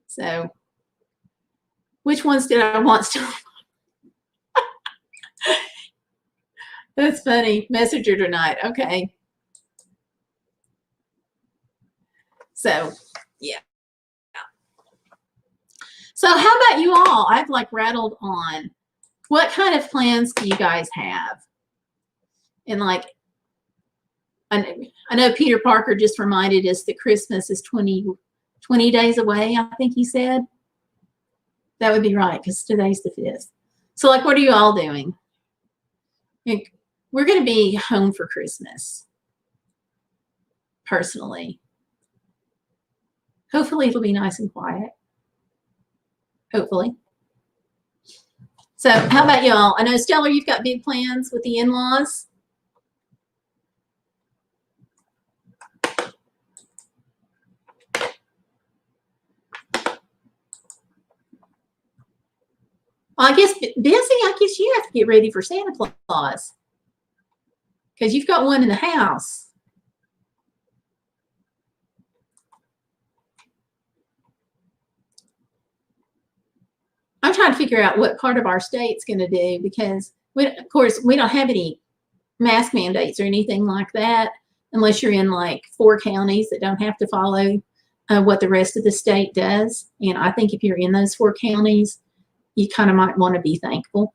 Speaker 1: So, which ones did I want still? That's funny. Messenger tonight. Okay. So, yeah. So how about you all? I've like rattled on. What kind of plans do you guys have? And like, I know Peter Parker just reminded us that Christmas is 20 days away, I think he said. That would be right, because today's the 5th. So like, what are you all doing? Like, we're going to be home for Christmas, personally. Hopefully it'll be nice and quiet. Hopefully. So how about y'all? I know, Stellar, you've got big plans with the in-laws. Well, I guess, Busy, I guess you have to get ready for Santa Claus because you've got one in the house. I'm trying to figure out what part of our state's going to do because, of course, we don't have any mask mandates or anything like that unless you're in like 4 counties that don't have to follow what the rest of the state does. And I think if you're in those 4 counties, you kind of might want to be thankful.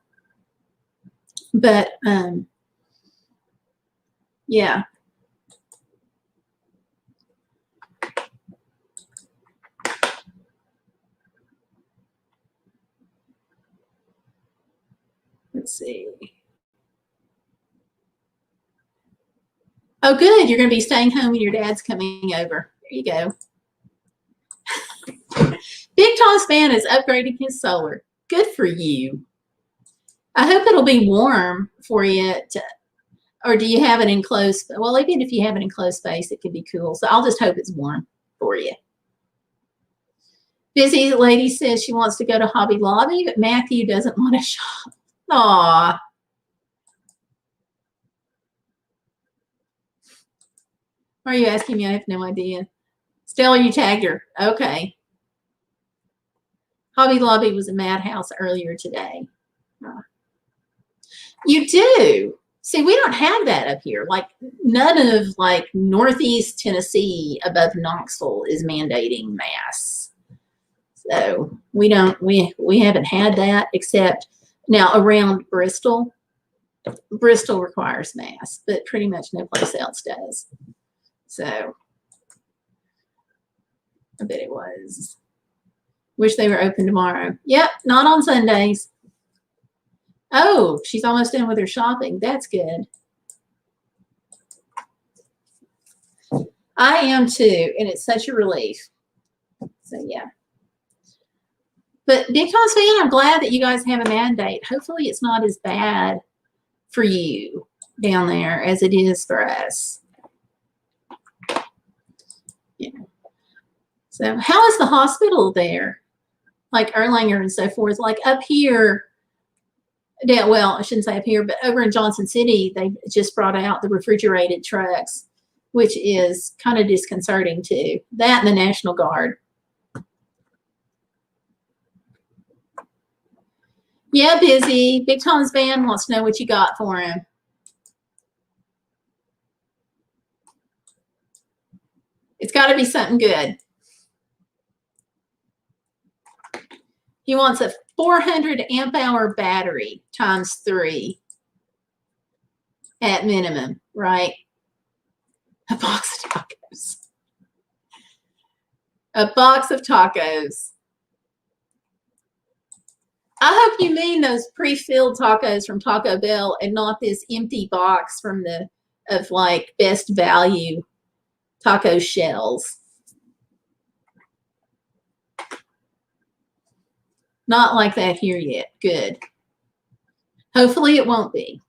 Speaker 1: But yeah. Let's see. Oh, good. You're going to be staying home and your dad's coming over. There you go. Big Tom's fan is upgrading his solar. Good for you. I hope it'll be warm for you. Or do you have an enclosed? Well, even if you have an enclosed space, it could be cool. So I'll just hope it's warm for you. Busy lady says she wants to go to Hobby Lobby, but Matthew doesn't want to shop. Aw. Why are you asking me? I have no idea. Stella, you tagged her. Okay. Hobby Lobby was a madhouse earlier today. You do. See, we don't have that up here. Like, none of like Northeast Tennessee above Knoxville is mandating masks. So we haven't had that, except now around Bristol. Bristol requires masks, but pretty much no place else does. So I bet it was. Wish they were open tomorrow. Yep, not on Sundays. Oh, she's almost done with her shopping. That's good. I am too, and it's such a relief. So yeah. But Big Tom's fan, I'm glad that you guys have a mandate. Hopefully it's not as bad for you down there as it is for us. Yeah. So how is the hospital there? Like Erlanger and so forth. Like up here, yeah, well, I shouldn't say up here, but over in Johnson City, they just brought out the refrigerated trucks, which is kind of disconcerting too. That and the National Guard. Yeah, busy. Big Tom's band wants to know what you got for him. It's got to be something good. He wants a 400 amp hour battery times 3 at minimum, right? A box of tacos. A box of tacos. I hope you mean those pre-filled tacos from Taco Bell and not this empty box from of like Best Value taco shells. Not like that here yet. Good. Hopefully it won't be.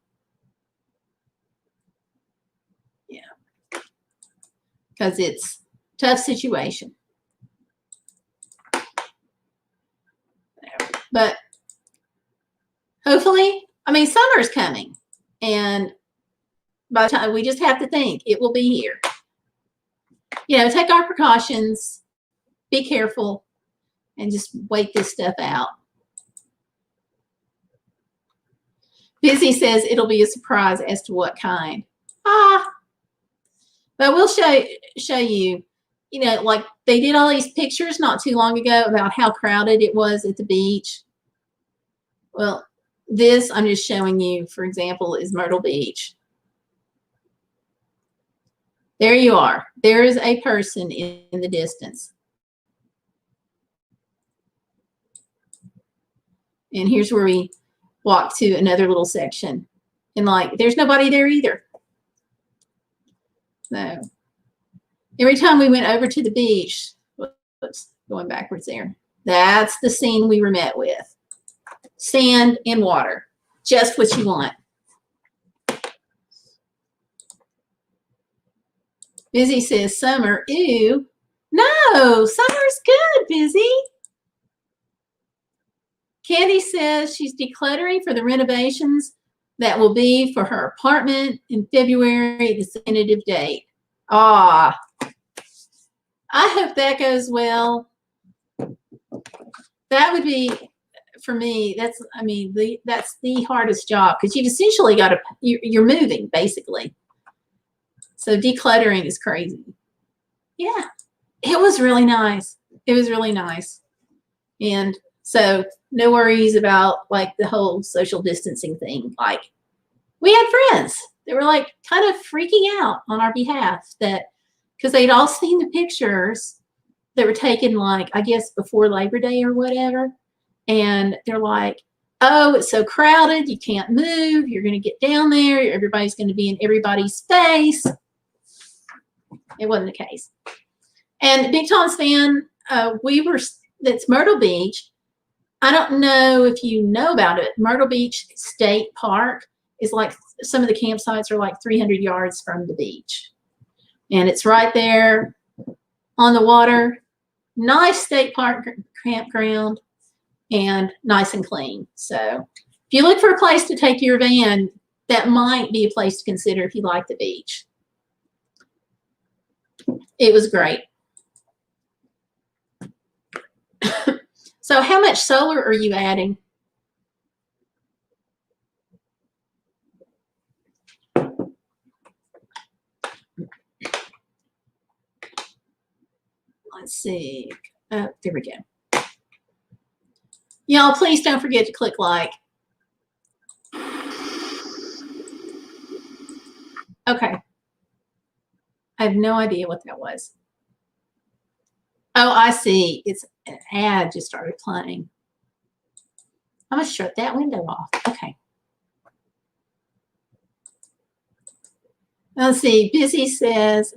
Speaker 1: Yeah. Because it's a tough situation. But hopefully, I mean, summer's coming. And by the time, we just have to think it will be here. You know, take our precautions, be careful, and just wait this stuff out. Busy says it'll be a surprise as to what kind. But we'll show you, you know, like they did all these pictures not too long ago about how crowded it was at the beach. Well, this I'm just showing you, for example, is Myrtle Beach. There you are. There is a person in the distance. And here's where we walk to another little section. And like, there's nobody there either. So every time we went over to the beach, whoops, going backwards there, that's the scene we were met with. Sand and water, just what you want. Busy says summer, ew. No, summer's good, Busy. Candy says she's decluttering for the renovations that will be for her apartment in February, the tentative date. Ah, I hope that goes well. That would be, for me, that's, I mean, that's the hardest job because you've essentially got to, you're moving basically. So decluttering is crazy. Yeah, it was really nice. It was really nice. And so no worries about like the whole social distancing thing. Like we had friends that were like kind of freaking out on our behalf that because they'd all seen the pictures that were taken like, I guess before Labor Day or whatever. And they're like, oh, it's so crowded. You can't move. You're going to get down there. Everybody's going to be in everybody's face. It wasn't the case. And Big Tom's fan, that's Myrtle Beach. I don't know if you know about it. Myrtle Beach State Park is like, some of the campsites are like 300 yards from the beach. And it's right there on the water. Nice state park campground and nice and clean. So if you look for a place to take your van, that might be a place to consider if you like the beach. It was great. So how much solar are you adding? Let's see. Oh, there we go. Y'all, please don't forget to click like. Okay. I have no idea what that was. Oh, I see. It's an ad just started playing. I'm going to shut that window off. Okay. Let's see. Busy says,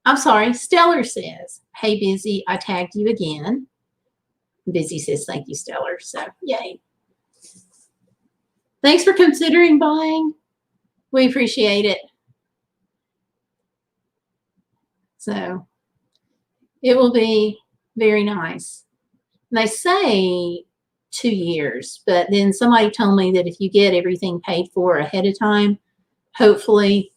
Speaker 1: I'm sorry, Stellar says, hey, Busy, I tagged you again. Busy says, thank you, Stellar. So, yay. Thanks for considering buying. We appreciate it. So, it will be very nice. And they say 2 years, but then somebody told me that if you get everything paid for ahead of time, hopefully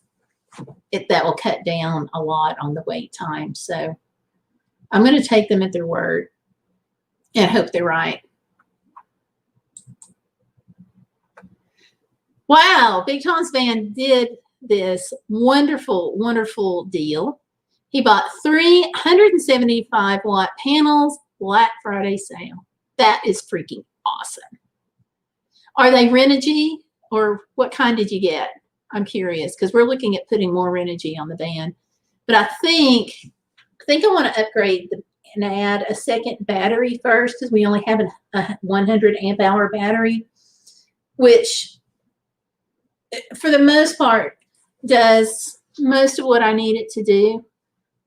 Speaker 1: that will cut down a lot on the wait time. So I'm going to take them at their word and hope they're right. Wow, Big Tom's Van did this wonderful, wonderful deal. He bought 375-watt panels, Black Friday sale. That is freaking awesome. Are they Renogy, or what kind did you get? I'm curious, because we're looking at putting more Renogy on the van. But I think I want to upgrade and add a second battery first, because we only have a 100 amp hour battery, which for the most part does most of what I need it to do.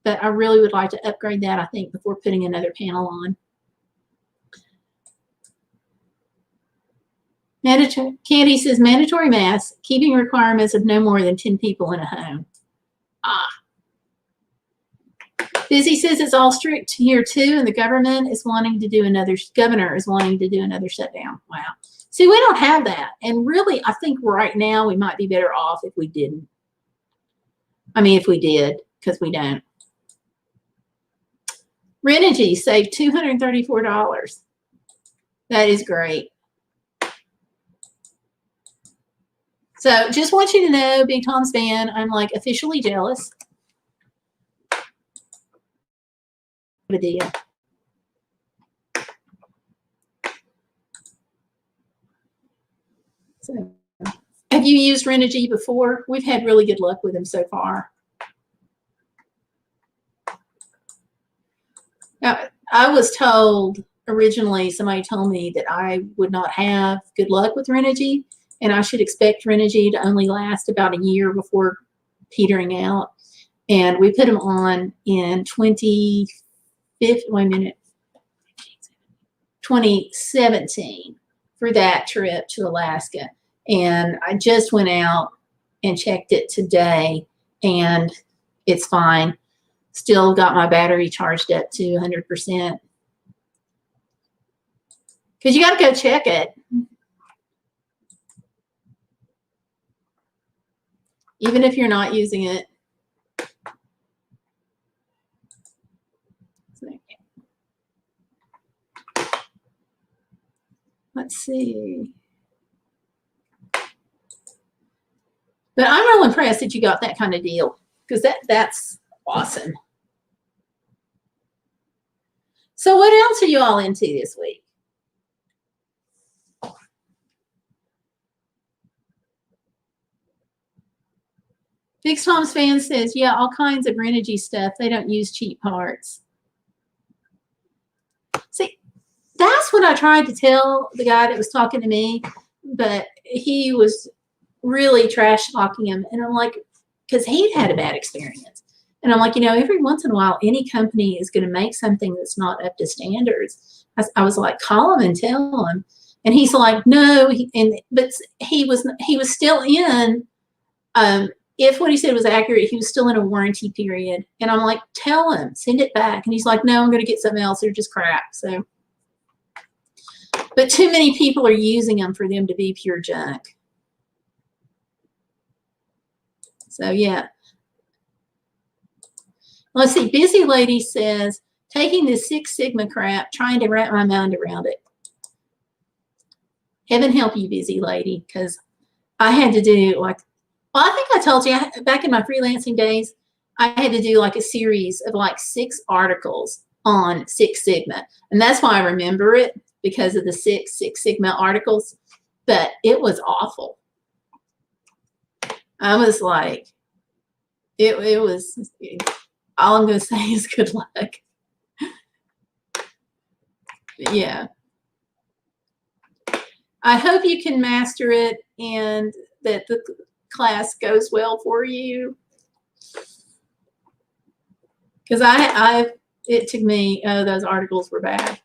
Speaker 1: But I really would like to upgrade that, I think, before putting another panel on. Candy says mandatory masks, keeping requirements of no more than 10 people in a home. Busy says it's all strict here too, and the governor is wanting to do another shutdown. Wow. See, we don't have that. And really, I think right now we might be better off if we didn't. I mean, if we did, because we don't. Renogy saved $234. That is great. So just want you to know, Big Tom's Van, I'm like officially jealous. Idea. So, have you used Renogy before? We've had really good luck with them so far. Now, I was told originally, somebody told me that I would not have good luck with Renogy, and I should expect Renogy to only last about a year before petering out. And we put them on in 2017 for that trip to Alaska. And I just went out and checked it today, and it's fine. Still got my battery charged up to 100%. Because you got to go check it. Even if you're not using it. Let's see. But I'm real impressed that you got that kind of deal, because that's awesome. So what else are you all into this week? Big Tom's Fan says, yeah, all kinds of Renogy stuff. They don't use cheap parts. See, that's what I tried to tell the guy that was talking to me, but he was really trash talking him. And I'm like, because he'd had a bad experience. And I'm like, every once in a while, any company is going to make something that's not up to standards. I was like, call him and tell him. And he's like, no. But he was still in, if what he said was accurate, he was still in a warranty period. And I'm like, tell him, send it back. And he's like, no, I'm going to get something else. They're just crap. So, but too many people are using them for them to be pure junk. So, yeah. Let's see. Busy Lady says, taking this Six Sigma crap, trying to wrap my mind around it. Heaven help you, Busy Lady, because I had to do I think I told you back in my freelancing days, I had to do a series of 6 articles on Six Sigma. And that's why I remember it, because of the Six Sigma articles. But it was awful. I was like, it was, all I'm going to say is good luck. Yeah. I hope you can master it and that the class goes well for you. Because it took me, those articles were bad,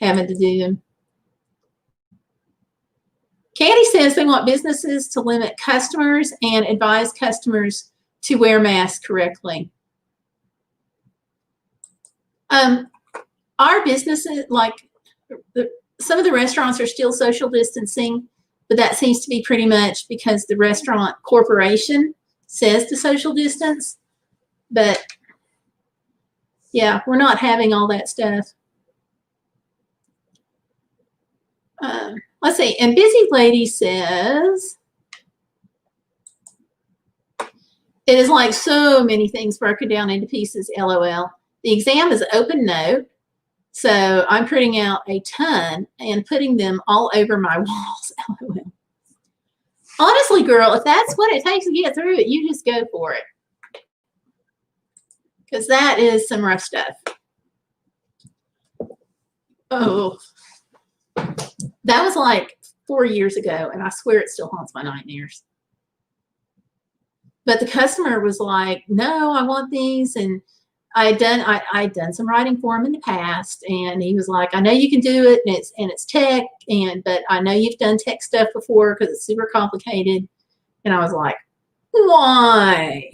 Speaker 1: having to do them. Candy says they want businesses to limit customers and advise customers to wear masks correctly. Our businesses, some of the restaurants are still social distancing, but that seems to be pretty much because the restaurant corporation says to social distance. But yeah, we're not having all that stuff. Let's see. And Busy Lady says, It is like so many things broken down into pieces, LOL. The exam is open note, so I'm printing out a ton and putting them all over my walls, LOL. Honestly, girl, if that's what it takes to get through it, you just go for it. Because that is some rough stuff. Oh, that was like 4 years ago, and I swear it still haunts my nightmares. But the customer was like, no, I want these. And I'd done some writing for him in the past. And he was like, I know you can do it, and it's tech, but I know you've done tech stuff before because it's super complicated. And I was like, why?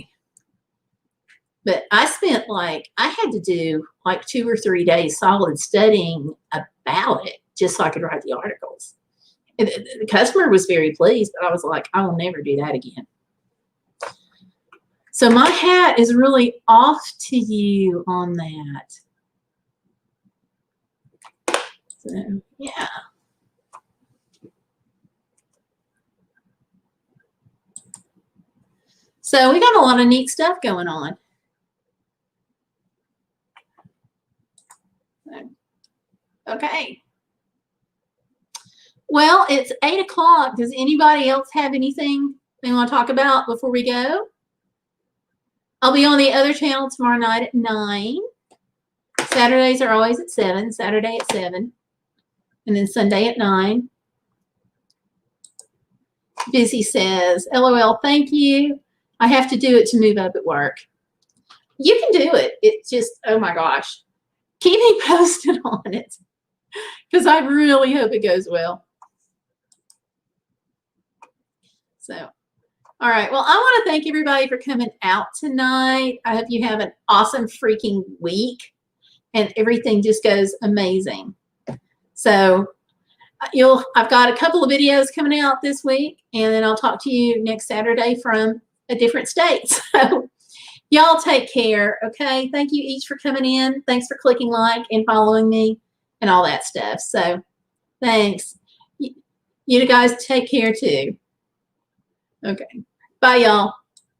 Speaker 1: But I spent I had to do like 2 or 3 days solid studying about it just so I could write the articles. And the customer was very pleased, but I was like, I will never do that again. So my hat is really off to you on that. So, yeah. So we got a lot of neat stuff going on. Okay. Well, it's 8 o'clock. Does anybody else have anything they want to talk about before we go? I'll be on the other channel tomorrow night at 9. Saturdays are always at 7. Saturday at 7. And then Sunday at 9. Busy says, LOL, thank you. I have to do it to move up at work. You can do it. It's just, oh my gosh. Keep me posted on it. Because I really hope it goes well. So, all right. Well, I want to thank everybody for coming out tonight. I hope you have an awesome freaking week and everything just goes amazing. So, I've got a couple of videos coming out this week, and then I'll talk to you next Saturday from a different state. So, y'all take care, okay? Thank you each for coming in. Thanks for clicking like and following me and all that stuff. So, thanks. You guys take care too. Okay. Bye, y'all.